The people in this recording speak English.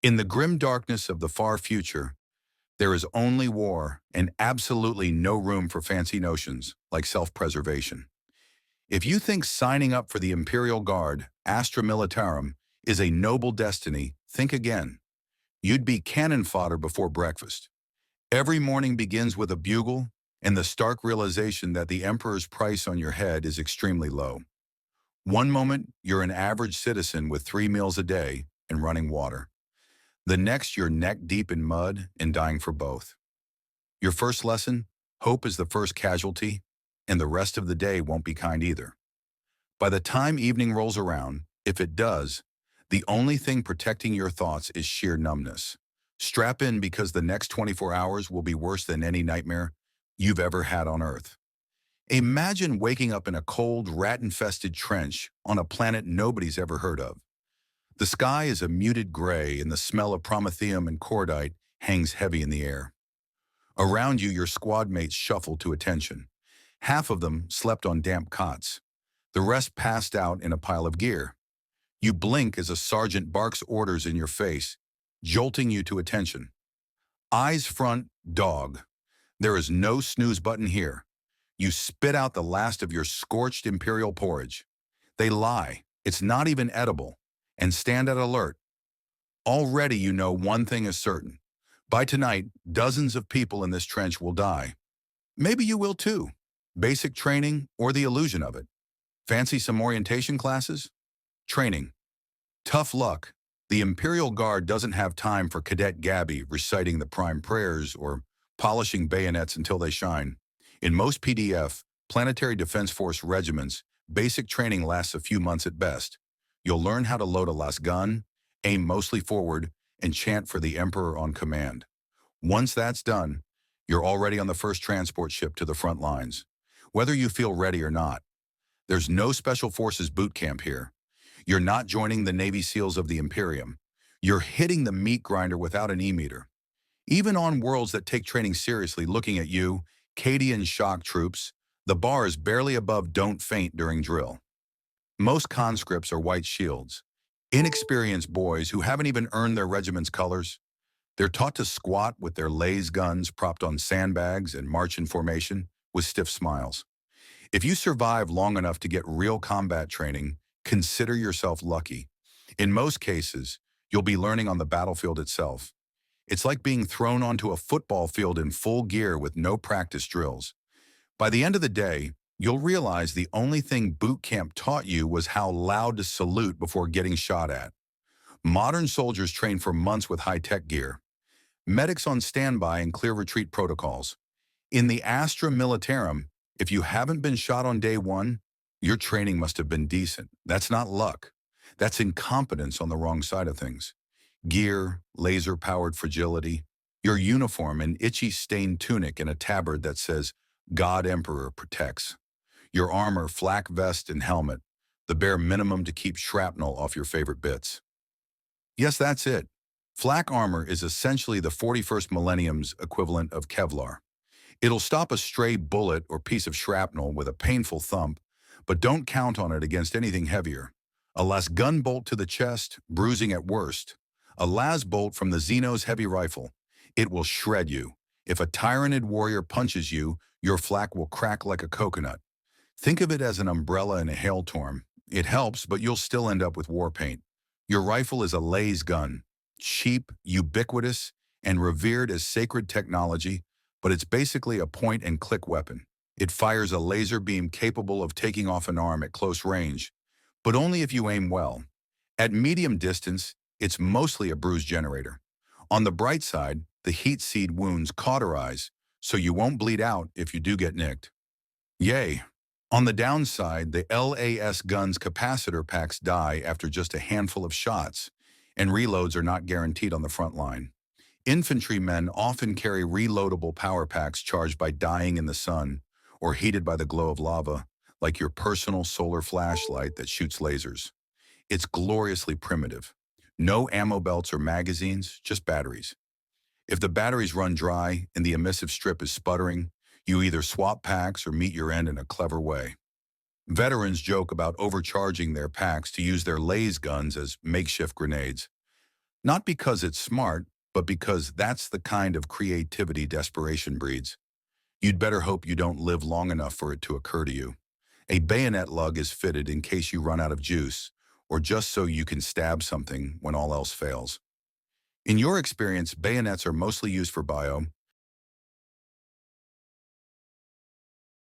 In the grim darkness of the far future, there is only war and absolutely no room for fancy notions like self-preservation. If you think signing up for the Imperial Guard, Astra Militarum, is a noble destiny, think again. You'd be cannon fodder before breakfast. Every morning begins with a bugle and the stark realization that the Emperor's price on your head is extremely low. One moment, you're an average citizen with 3 meals a day and running water. The next, you're neck deep in mud and dying for both. Your first lesson, hope is the first casualty, and the rest of the day won't be kind either. By the time evening rolls around, if it does, the only thing protecting your thoughts is sheer numbness. Strap in because the next 24 hours will be worse than any nightmare you've ever had on Earth. Imagine waking up in a cold, rat-infested trench on a planet nobody's ever heard of. The sky is a muted gray and the smell of promethium and cordite hangs heavy in the air. Around you, your squad mates shuffle to attention. Half of them slept on damp cots. The rest passed out in a pile of gear. You blink as a sergeant barks orders in your face, jolting you to attention. Eyes front, dog. There is no snooze button here. You spit out the last of your scorched Imperial porridge. They lie. It's not even edible. And stand at alert. Already you know one thing is certain. By tonight, dozens of people in this trench will die. Maybe you will too. Basic training or the illusion of it. Fancy some orientation classes? Training. Tough luck. The Imperial Guard doesn't have time for Cadet Gabby reciting the prime prayers or polishing bayonets until they shine. In most PDF, Planetary Defense Force regiments, basic training lasts a few months at best. You'll learn how to load a Lasgun, aim mostly forward, and chant for the Emperor on command. Once that's done, you're already on the first transport ship to the front lines, whether you feel ready or not. There's no Special Forces boot camp here. You're not joining the Navy SEALs of the Imperium. You're hitting the meat grinder without an E-meter. Even on worlds that take training seriously, looking at you, Cadian shock troops, the bar is barely above don't faint during drill. Most conscripts are white shields, inexperienced boys who haven't even earned their regiment's colors. They're taught to squat with their lasguns propped on sandbags and march in formation with stiff smiles. If you survive long enough to get real combat training, consider yourself lucky. In most cases, you'll be learning on the battlefield itself. It's like being thrown onto a football field in full gear with no practice drills. By the end of the day, you'll realize the only thing boot camp taught you was how loud to salute before getting shot at. Modern soldiers train for months with high-tech gear. Medics on standby and clear retreat protocols. In the Astra Militarum, if you haven't been shot on day one, your training must have been decent. That's not luck. That's incompetence on the wrong side of things. Gear, laser-powered fragility, your uniform, an itchy stained tunic and a tabard that says, God Emperor protects. Your armor, flak vest, and helmet, the bare minimum to keep shrapnel off your favorite bits. Yes, that's it. Flak armor is essentially the 41st millennium's equivalent of Kevlar. It'll stop a stray bullet or piece of shrapnel with a painful thump, but don't count on it against anything heavier. A Lasgun bolt to the chest, bruising at worst. A las bolt from the Xeno's heavy rifle. It will shred you. If a tyranid warrior punches you, your flak will crack like a coconut. Think of it as an umbrella in a hailstorm. It helps, but you'll still end up with war paint. Your rifle is a lasgun, cheap, ubiquitous, and revered as sacred technology, but it's basically a point-and-click weapon. It fires a laser beam capable of taking off an arm at close range, but only if you aim well. At medium distance, it's mostly a bruise generator. On the bright side, the heat seed wounds cauterize, so you won't bleed out if you do get nicked. Yay! On the downside, the LAS gun's capacitor packs die after just a handful of shots, and reloads are not guaranteed on the front line. Infantrymen often carry reloadable power packs charged by dying in the sun or heated by the glow of lava, like your personal solar flashlight that shoots lasers. It's gloriously primitive. No ammo belts or magazines, just batteries. If the batteries run dry and the emissive strip is sputtering, you either swap packs or meet your end in a clever way. Veterans joke about overcharging their packs to use their lasguns as makeshift grenades. Not because it's smart, but because that's the kind of creativity desperation breeds. You'd better hope you don't live long enough for it to occur to you. A bayonet lug is fitted in case you run out of juice, or just so you can stab something when all else fails. In your experience, bayonets are mostly used for bio,